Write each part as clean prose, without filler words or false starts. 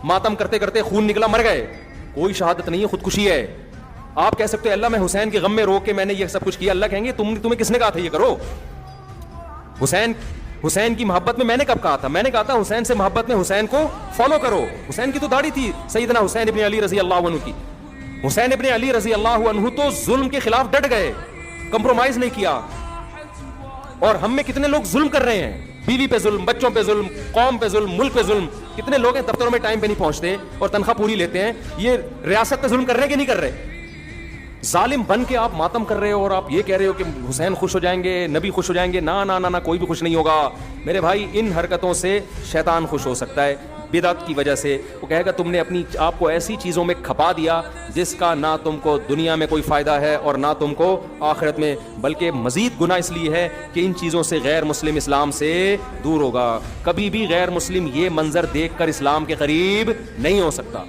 ماتم کرتے کرتے خون نکلا, مر گئے, کوئی شہادت نہیں ہے, خودکشی ہے. آپ کہہ سکتے ہو اللہ میں حسین کے غم میں رو کے میں نے یہ سب کچھ کیا, اللہ کہیں گے تمہیں کس نے کہا تھا یہ کرو؟ حسین کی محبت میں نے کب کہا تھا؟ میں نے کہا تھا حسین سے محبت میں حسین کو فالو کرو. حسین کی تو داڑھی تھی سیدنا حسین ابن علی رضی اللہ عنہ کی. حسین ابن علی رضی اللہ عنہ تو ظلم کے خلاف ڈٹ گئے, کمپرومائز نہیں کیا. اور ہم میں کتنے لوگ ظلم کر رہے ہیں, بیوی پہ ظلم, بچوں پہ ظلم, قوم پہ ظلم, ملک پہ ظلم. کتنے لوگ ہیں دفتروں میں ٹائم پہ نہیں پہنچتے اور تنخواہ پوری لیتے ہیں, یہ ریاست پہ ظلم کر رہے ہیں کہ نہیں کر رہے؟ ظالم بن کے آپ ماتم کر رہے ہو اور آپ یہ کہہ رہے ہو کہ حسین خوش ہو جائیں گے, نبی خوش ہو جائیں گے. نا نا نا, کوئی بھی خوش نہیں ہوگا میرے بھائی. ان حرکتوں سے شیطان خوش ہو سکتا ہے, بدعت کی وجہ سے. وہ کہے گا تم نے اپنی آپ کو ایسی چیزوں میں کھپا دیا جس کا نہ تم کو دنیا میں کوئی فائدہ ہے اور نہ تم کو آخرت میں, بلکہ مزید گناہ اس لیے ہے کہ ان چیزوں سے غیر مسلم اسلام سے دور ہوگا. کبھی بھی غیر مسلم یہ منظر دیکھ کر اسلام کے قریب نہیں ہو سکتا.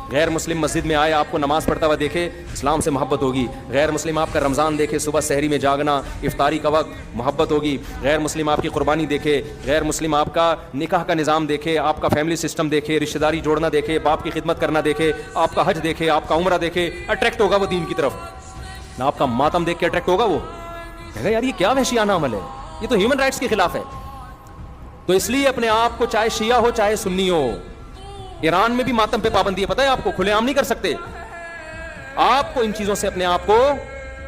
غیر مسلم مسجد میں آئے, آپ کو نماز پڑھتا ہوا دیکھے, اسلام سے محبت ہوگی. غیر مسلم آپ کا رمضان دیکھے, صبح سحری میں جاگنا, افطاری کا وقت, محبت ہوگی. غیر مسلم آپ کی قربانی دیکھے, غیر مسلم آپ کا نکاح کا نظام دیکھے, آپ کا فیملی سسٹم دیکھے, رشتہ داری جوڑنا دیکھے, باپ کی خدمت کرنا دیکھے, آپ کا حج دیکھے, آپ کا عمرہ دیکھے, اٹریکٹ ہوگا وہ دین کی طرف. نہ آپ کا ماتم دیکھ کے اٹریکٹ ہوگا, وہ کہے گا یار یہ کیا وحشیانہ عمل ہے, یہ تو ہیومن رائٹس کے خلاف ہے. تو اس لیے اپنے آپ کو چاہے شیعہ ہو چاہے سنی ہو, ایران میں بھی ماتم پہ پابندی ہے, پتہ ہے آپ کو, کھلے عام نہیں کر سکتے. آپ کو ان چیزوں سے اپنے آپ کو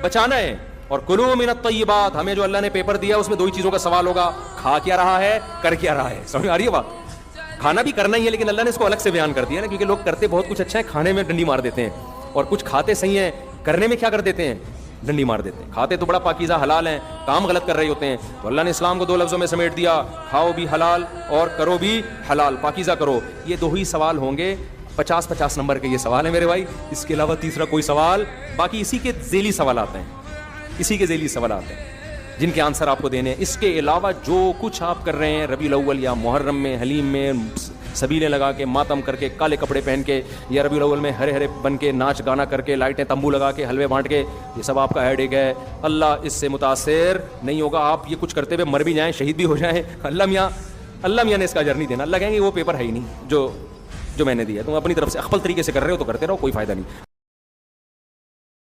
بچانا ہے. اور کلوا من الطیبات, ہمیں جو اللہ نے پیپر دیا اس میں دو ہی چیزوں کا سوال ہوگا, کھا کیا رہا ہے, کر کیا رہا ہے. سمجھ آ رہی ہے بات؟ کھانا بھی کرنا ہی ہے لیکن اللہ نے اس کو الگ سے بیان کر دیا نا, کیونکہ لوگ کرتے بہت کچھ اچھا ہے, کھانے میں ڈنڈی مار دیتے ہیں, اور کچھ کھاتے صحیح ہیں, کرنے میں کیا کر دیتے ہیں, ڈنڈی مار دیتے ہیں. کھاتے تو بڑا پاکیزہ حلال ہیں, کام غلط کر رہے ہوتے ہیں. تو اللہ نے اسلام کو دو لفظوں میں سمیٹ دیا, کھاؤ بھی حلال اور کرو بھی حلال, پاکیزہ کرو. یہ دو ہی سوال ہوں گے, 50 نمبر کے یہ سوال ہے میرے بھائی. اس کے علاوہ تیسرا کوئی سوال, باقی اسی کے ذیلی سوالات ہیں, اسی کے ذیلی سوالات ہیں جن کے آنسر آپ کو دینے ہیں. اس کے علاوہ جو کچھ آپ کر رہے ہیں ربیع الاول یا محرم میں, حلیم میں, سبیلیں لگا کے, ماتم کر کے, کالے کپڑے پہن کے, یا ربیع الاول میں ہرے ہرے بن کے, ناچ گانا کر کے, لائٹیں تمبو لگا کے, حلوے بانٹ کے, یہ سب آپ کا ہیڈ ایک ہے. اللہ اس سے متاثر نہیں ہوگا. آپ یہ کچھ کرتے ہوئے مر بھی جائیں, شہید بھی ہو جائیں, اللہ میاں نے اس کا اجر نہیں دینا. اللہ کہیں گے وہ پیپر ہے ہی نہیں جو میں نے دیا, تم اپنی طرف سے اخفل طریقے سے کر رہے ہو تو کرتے رہو, کوئی فائدہ نہیں.